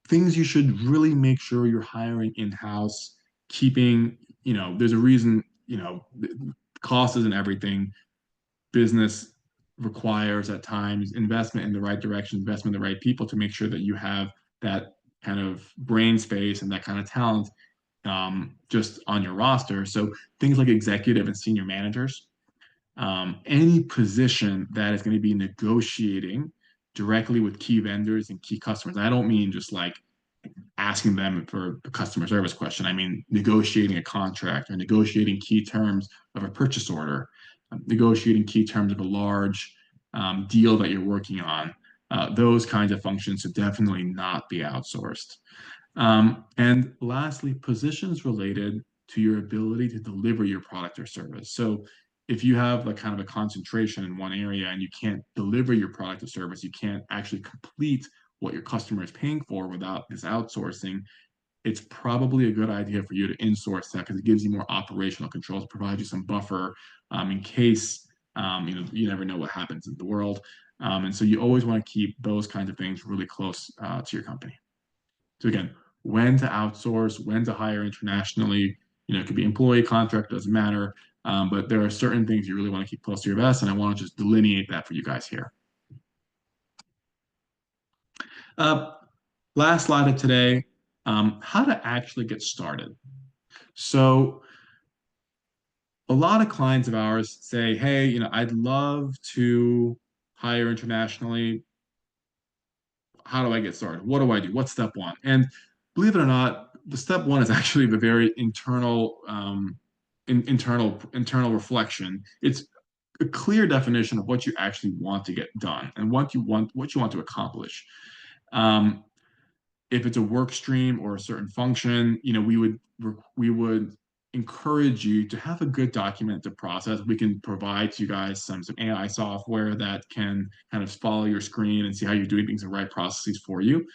S4: Things you should really make sure you're hiring in-house, keeping, there's a reason, cost isn't everything. Business requires at times investment in the right direction, investment in the right people to make sure that you have that kind of brain space and that kind of talent just on your roster. So things like executive and senior managers, any position that is going to be negotiating directly with key vendors and key customers. I don't mean just like asking them for a customer service question. I mean negotiating a contract or negotiating key terms of a purchase order, negotiating key terms of a large deal that you're working on. Those kinds of functions should definitely not be outsourced. And lastly, positions related to your ability to deliver your product or service. So if you have like kind of a concentration in one area and you can't deliver your product or service, you can't actually complete what your customer is paying for without this outsourcing, it's probably a good idea for you to insource that because it gives you more operational control to provide you some buffer in case you never know what happens in the world. And so you always want to keep those kinds of things really close to your company. So again, when to outsource, when to hire internationally, it could be employee, contract, doesn't matter. But there are certain things you really want to keep close to your vest, and I want to just delineate that for you guys here. Last slide of today, how to actually get started. So a lot of clients of ours say, hey, I'd love to hire internationally. How do I get started? What do I do? What's step one? And believe it or not, the step one is actually the very internal reflection. It's a clear definition of what you actually want to get done and what you want to accomplish. If it's a work stream or a certain function, we would encourage you to have a good documented process. We can provide to you guys some AI software that can kind of follow your screen and see how you're doing things in the right processes for you.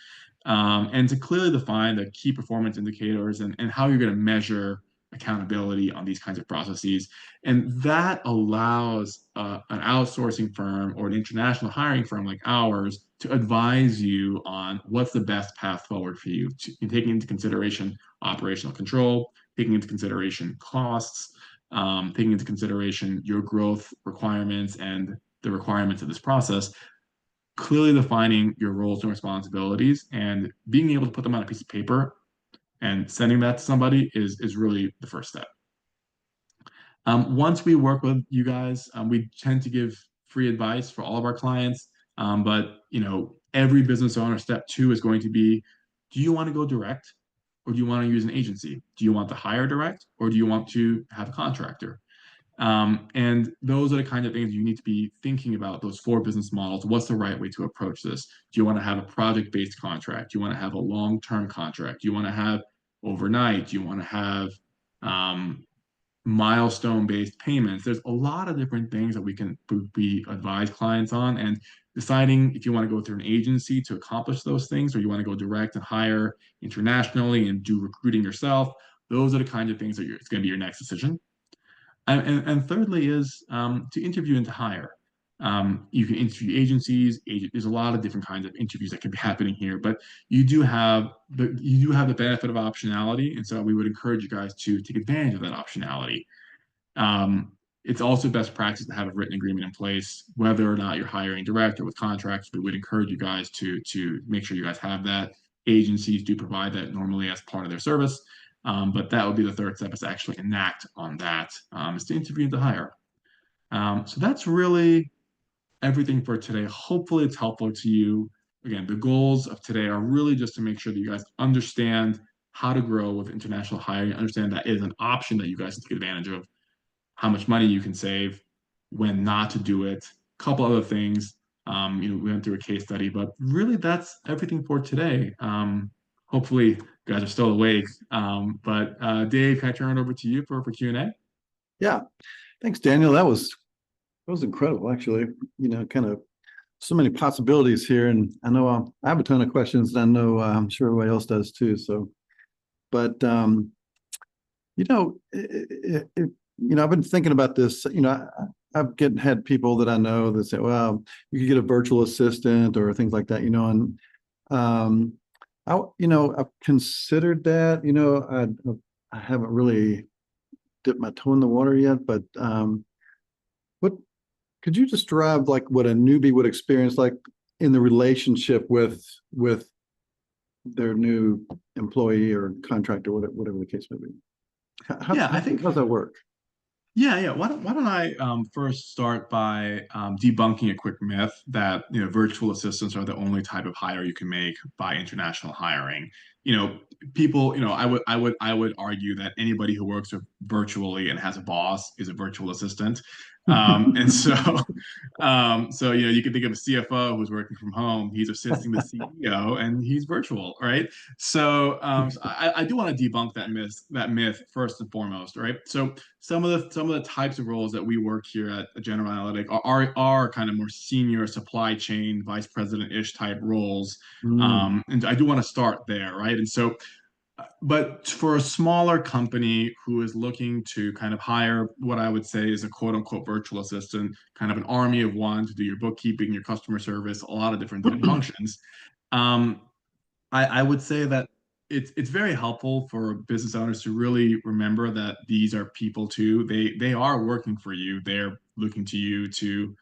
S4: And to clearly define the key performance indicators and how you're going to measure accountability on these kinds of processes. And that allows an outsourcing firm or an international hiring firm like ours to advise you on what's the best path forward for you, taking into consideration operational control, taking into consideration costs, taking into consideration your growth requirements and the requirements of this process, clearly defining your roles and responsibilities and being able to put them on a piece of paper and sending that to somebody is really the first step. Once we work with you guys, we tend to give free advice for all of our clients. But every business owner, step two is going to be, do you want to go direct or do you want to use an agency? Do you want to hire direct or do you want to have a contractor? And those are the kind of things you need to be thinking about, those 4 business models. What's the right way to approach this? Do you want to have a project-based contract? Do you want to have a long-term contract? Do you want to have overnight? Do you want to have milestone-based payments? There's a lot of different things that we advise clients on, and deciding if you want to go through an agency to accomplish those things, or you want to go direct and hire internationally and do recruiting yourself. Those are the kinds of things that it's going to be your next decision. And thirdly is to interview and to hire. You can interview agencies. There's a lot of different kinds of interviews that can be happening here, but you do have the benefit of optionality, and so we would encourage you guys to take advantage of that optionality. It's also best practice to have a written agreement in place, whether or not you're hiring direct or with contracts. We would encourage you guys to make sure you guys have that. Agencies do provide that normally as part of their service. But that would be the third step, is to actually enact on that, is to interview and to hire. So that's really everything for today. Hopefully it's helpful to you. Again, the goals of today are really just to make sure that you guys understand how to grow with international hiring, understand that is an option that you guys take advantage of, how much money you can save, when not to do it, a couple other things. We went through a case study, but really that's everything for today. Hopefully you guys are still awake. But Dave, can I turn it over to you for Q&A?
S2: Yeah, thanks, Daniel. That was incredible, actually. Kind of so many possibilities here, and I know I have a ton of questions, and I know I'm sure everybody else does too. So, but I've been thinking about this. I've had people that I know that say, "Well, you could get a virtual assistant or things like that," and I've considered that. I haven't really dipped my toe in the water yet, but what could you describe like what a newbie would experience like in the relationship with their new employee or contractor, whatever the case may be? How does that work?
S4: Yeah. Why don't I first start by debunking a quick myth that virtual assistants are the only type of hire you can make by international hiring. People, I would argue that anybody who works virtually and has a boss is a virtual assistant. And so, so you can think of a CFO who's working from home. He's assisting the CEO, and he's virtual, right? So, I do want to debunk that myth first and foremost, right? So, some of the types of roles that we work here at General Analytic are kind of more senior supply chain vice president-ish type roles,
S2: Mm,
S4: and I do want to start there, right? And so, but for a smaller company who is looking to kind of hire what I would say is a quote unquote virtual assistant, kind of an army of one to do your bookkeeping, your customer service, a lot of different type functions, um, I would say that it's very helpful for business owners to really remember that these are people too. They are working for you. They're looking to you to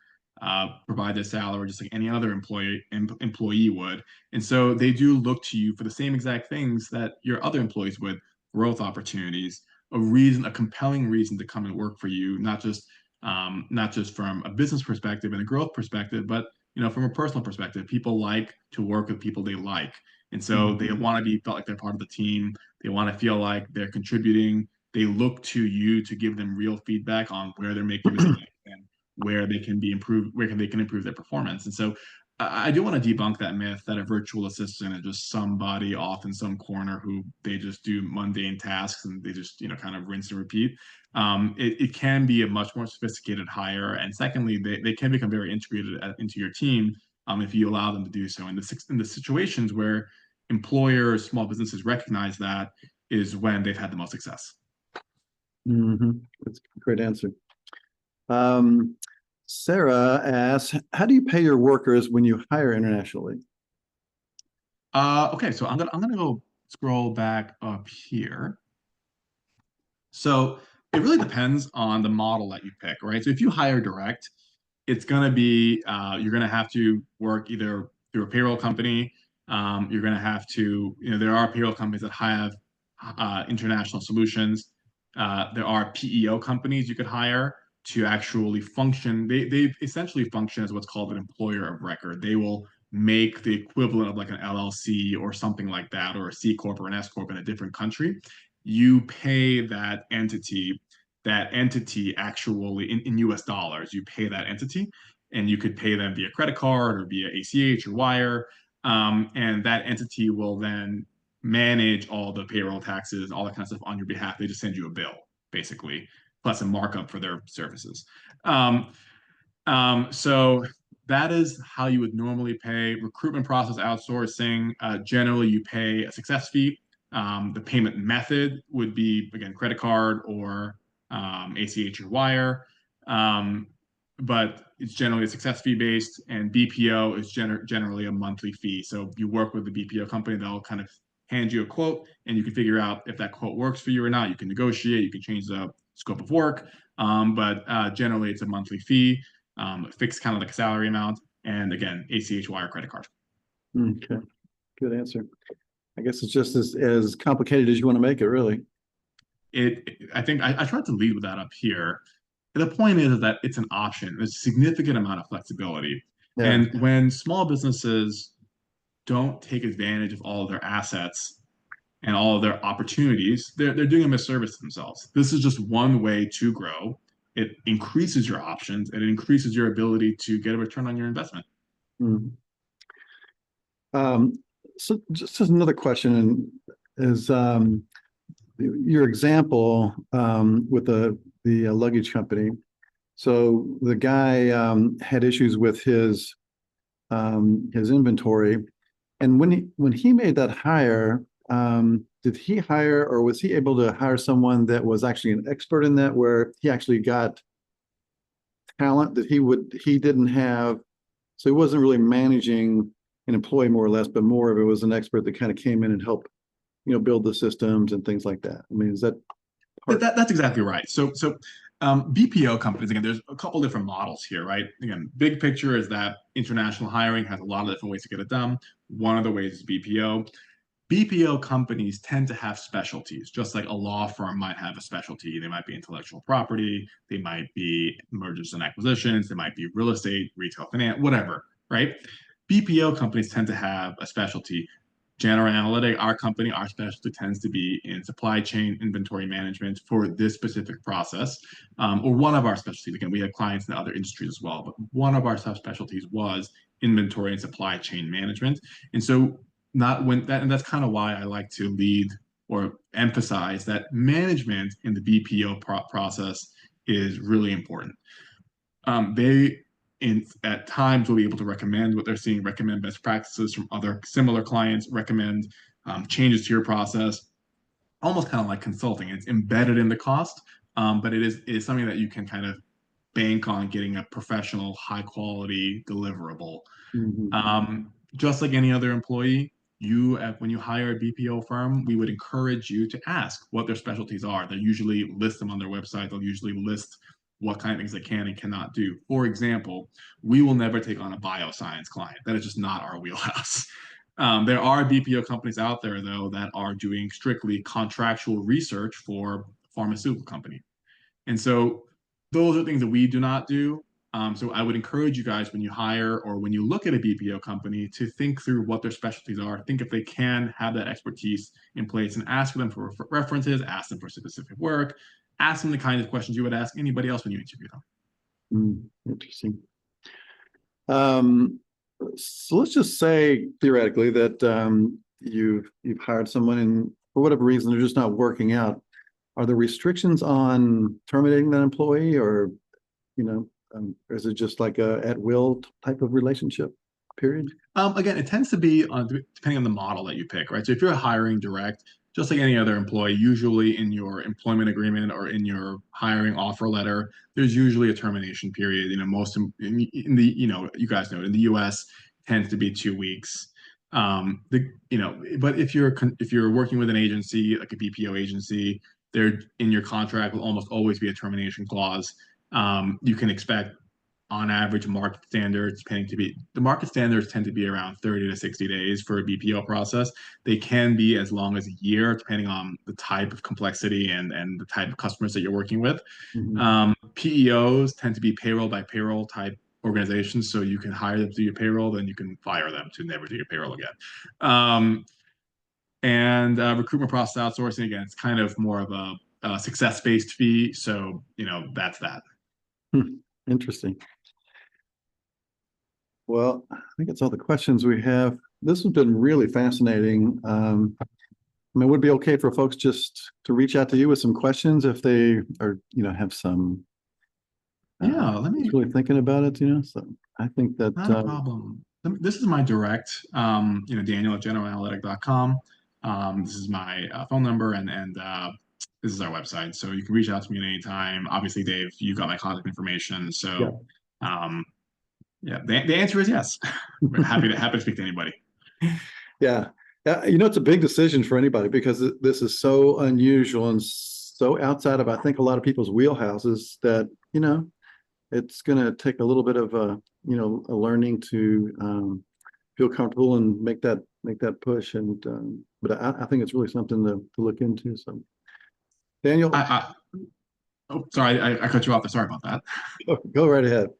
S4: provide their salary just like any other employee would. And so they do look to you for the same exact things that your other employees would: growth opportunities, a compelling reason to come and work for you, not just from a business perspective and a growth perspective, but from a personal perspective. People like to work with people they like, and so they
S2: mhm,
S4: want to be felt like they're part of the team. They want to feel like they're contributing. They look to you to give them real feedback on where they're making mistakes and where they can be improved, they can improve their performance. And so I do want to debunk that myth that a virtual assistant is just somebody off in some corner who they just do mundane tasks and they just, kind of rinse and repeat. It can be a much more sophisticated hire. And secondly, they can become very integrated into your team, if you allow them to do so. In the situations where employers, small businesses recognize that is when they've had the most success.
S2: mhm. That's a great answer. Um, Sarah asks, how do you pay your workers when you hire internationally?
S4: Okay, so I'm gonna go scroll back up here. So it really depends on the model that you pick, right? So if you hire direct, it's going to be you're going to have to work either through a payroll company. You're going to have to, there are payroll companies that have international solutions. There are PEO companies you could hire to actually function. They essentially function as what's called an employer of record. They will make the equivalent of like an LLC or something like that, or a C corp or an S corp in a different country. You pay that entity actually in US dollars. You pay that entity, and you could pay them via credit card or via ACH or wire. And that entity will then manage all the payroll taxes, all that kind of stuff on your behalf. They just send you a bill, basically, plus a markup for their services. Um, so that is how you would normally pay. Recruitment process outsourcing, generally you pay a success fee. The payment method would be, again, credit card or ACH or wire. Um, but it's generally a success fee based, and BPO is generally a monthly fee. So you work with the BPO company, they'll kind of hand you a quote, and you can figure out if that quote works for you or not. You can negotiate, you can change the scope of work, but generally it's a monthly fee, fixed kind of like a salary amount, and again, ACH wire credit card.
S2: Okay, good answer. I guess it's just as complicated as you want to make it, really.
S4: I think I tried to lead with that up here. The point is that it's an option. There's a significant amount of flexibility.
S2: Yeah.
S4: And when small businesses don't take advantage of all of their assets and all of their opportunities, they're doing a misservice to themselves. This is just one way to grow. It increases your options and it increases your ability to get a return on your investment.
S2: Mhm. So just as another question is your example with the luggage company. So the guy had issues with his inventory, and when he made that hire, did he hire or was he able to hire someone that was actually an expert in that, where he actually got talent that he didn't have, so he wasn't really managing an employee more or less, but more of it was an expert that kind of came in and helped, build the systems and things like that. I mean, is that part?
S4: That's exactly right. So BPO companies, again, there's a couple different models here, right? Again, big picture is that international hiring has a lot of different ways to get it done. One of the ways is BPO. BPO companies tend to have specialties, just like a law firm might have a specialty. They might be intellectual property, they might be mergers and acquisitions, they might be real estate, retail finance, whatever, right? BPO companies tend to have a specialty. General Analytic, our company, our specialty tends to be in supply chain inventory management for this specific process, or one of our specialties. Again, we have clients in other industries as well, but one of our subspecialties was inventory and supply chain management. And so and that's kind of why I like to lead or emphasize that management in the BPO process is really important. They at times will be able to recommend what they're seeing, recommend best practices from other similar clients, recommend changes to your process, almost kind of like consulting. It's embedded in the cost, but it is something that you can kind of bank on getting a professional, high quality deliverable. Just like any other employee, when you hire a BPO firm, we would encourage you to ask what their specialties are. They usually list them on their website. They'll usually list what kind of things they can and cannot do. For example, we will never take on a bioscience client. That is just not our wheelhouse. There are BPO companies out there, though, that are doing strictly contractual research for a pharmaceutical company. And so those are things that we do not do. So I would encourage you guys, when you hire or when you look at a BPO company, to think through what their specialties are, think if they can have that expertise in place, and ask them for references, ask them for specific work, ask them the kinds of questions you would ask anybody else when you interview them.
S2: Interesting. So let's just say theoretically that you've hired someone and for whatever reason they're just not working out. Are there restrictions on terminating that employee, or or is it just like a at will type of relationship? Period.
S4: Again, it tends to be depending on the model that you pick, right? So if you're hiring direct, just like any other employee, usually in your employment agreement or in your hiring offer letter, there's usually a termination period. Most in the you guys know, in the U.S. tends to be 2 weeks. But if you're working with an agency like a BPO agency, there in your contract will almost always be a termination clause. You can expect, on average, market standards the market standards tend to be around 30 to 60 days for a BPO process. They can be as long as a year, depending on the type of complexity and the type of customers that you're working with. PEOs tend to be payroll by payroll type organizations, so you can hire them to do your payroll, then you can fire them to never do your payroll again. And recruitment process outsourcing, again, it's kind of more of a success-based fee. So, that's that.
S2: Interesting. Well, I think that's all the questions we have. This has been really fascinating. Would it be okay for folks just to reach out to you with some questions if they are, have some really thinking about it, So I think that
S4: not a problem. This is my direct, Daniel at generalanalytic.com. This is my phone number, and this is our website. So you can reach out to me at any time. Obviously, Dave, you got my contact information. So, the answer is yes. happy to speak to anybody.
S2: Yeah. It's a big decision for anybody because this is so unusual and so outside of, I think, a lot of people's wheelhouses that, it's going to take a little bit of a learning to feel comfortable and make that push. And but I think it's really something to look into. So, Daniel,
S4: sorry, I cut you off. Sorry about that.
S2: Go right ahead.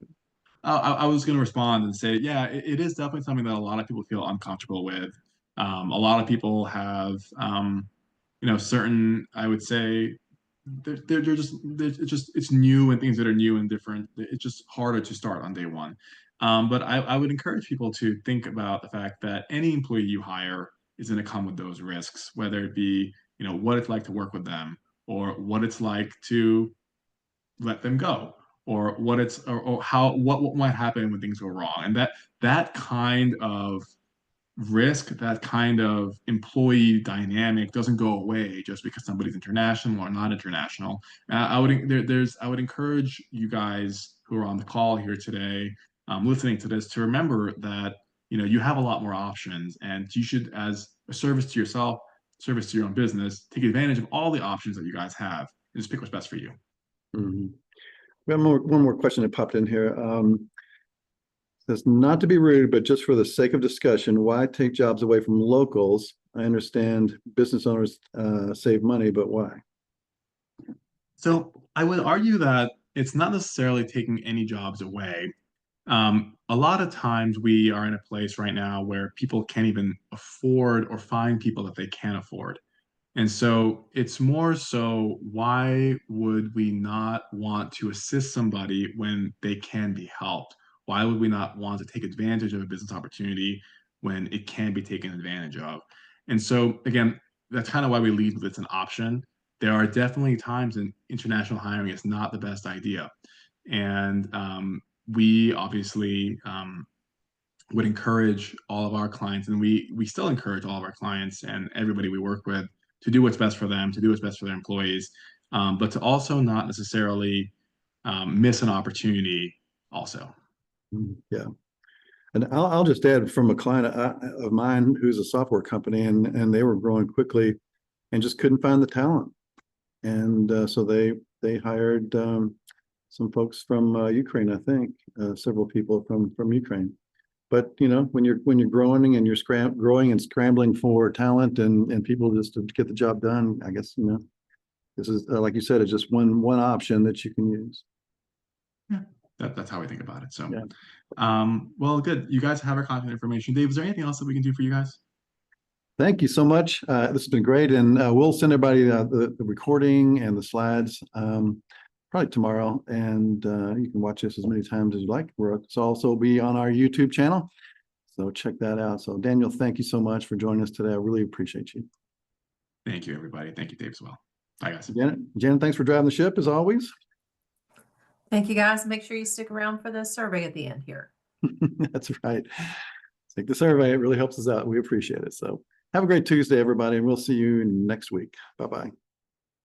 S4: I was going to respond and say, yeah, it is definitely something that a lot of people feel uncomfortable with. A lot of people have, certain, I would say, it's new, and things that are new and different. It's just harder to start on day one. But I would encourage people to think about the fact that any employee you hire is going to come with those risks, whether it be, what it's like to work with them, or what it's like to let them go, or what might happen when things go wrong. And that kind of risk, that kind of employee dynamic doesn't go away just because somebody's international or not international. I would encourage you guys who are on the call here today, listening to this, to remember that you have a lot more options, and you should, as a service to yourself, service to your own business, take advantage of all the options that you guys have and just pick what's best for you.
S2: We have one more question that popped in here. Says, not to be rude, but just for the sake of discussion, why take jobs away from locals? I understand business owners save money, but why?
S4: So I would argue that it's not necessarily taking any jobs away. A lot of times we are in a place right now where people can't even afford or find people that they can afford. And so it's more so, why would we not want to assist somebody when they can be helped? Why would we not want to take advantage of a business opportunity when it can be taken advantage of? And so, again, that's kind of why we lead with it's an option. There are definitely times in international hiring is not the best idea. And we obviously would encourage all of our clients, and we still encourage all of our clients and everybody we work with to do what's best for them, to do what's best for their employees, but to also not necessarily miss an opportunity also.
S2: Yeah. And I'll just add, from a client of mine who's a software company, and they were growing quickly and just couldn't find the talent. And so they hired some folks from Ukraine, I think, several people from Ukraine. But when you're growing and you're growing and scrambling for talent and people just to get the job done, I guess this is like you said, it's just one option that you can use.
S4: Yeah, that's how we think about it. So,
S2: Yeah.
S4: Well, good. You guys have our contact information. Dave, is there anything else that we can do for you guys?
S2: Thank you so much. This has been great, and we'll send everybody the recording and the slides probably tomorrow, and you can watch this as many times as you like. It's also be on our YouTube channel, so check that out. So Daniel, thank you so much for joining us today. I really appreciate you.
S4: Thank you, everybody. Thank you, Dave, as well. Bye, guys.
S2: Janet, thanks for driving the ship as always.
S3: Thank you, guys. Make sure you stick around for the survey at the end here.
S2: That's right. Take the survey. It really helps us out. We appreciate it. So have a great Tuesday, everybody, and we'll see you next week. Bye-bye.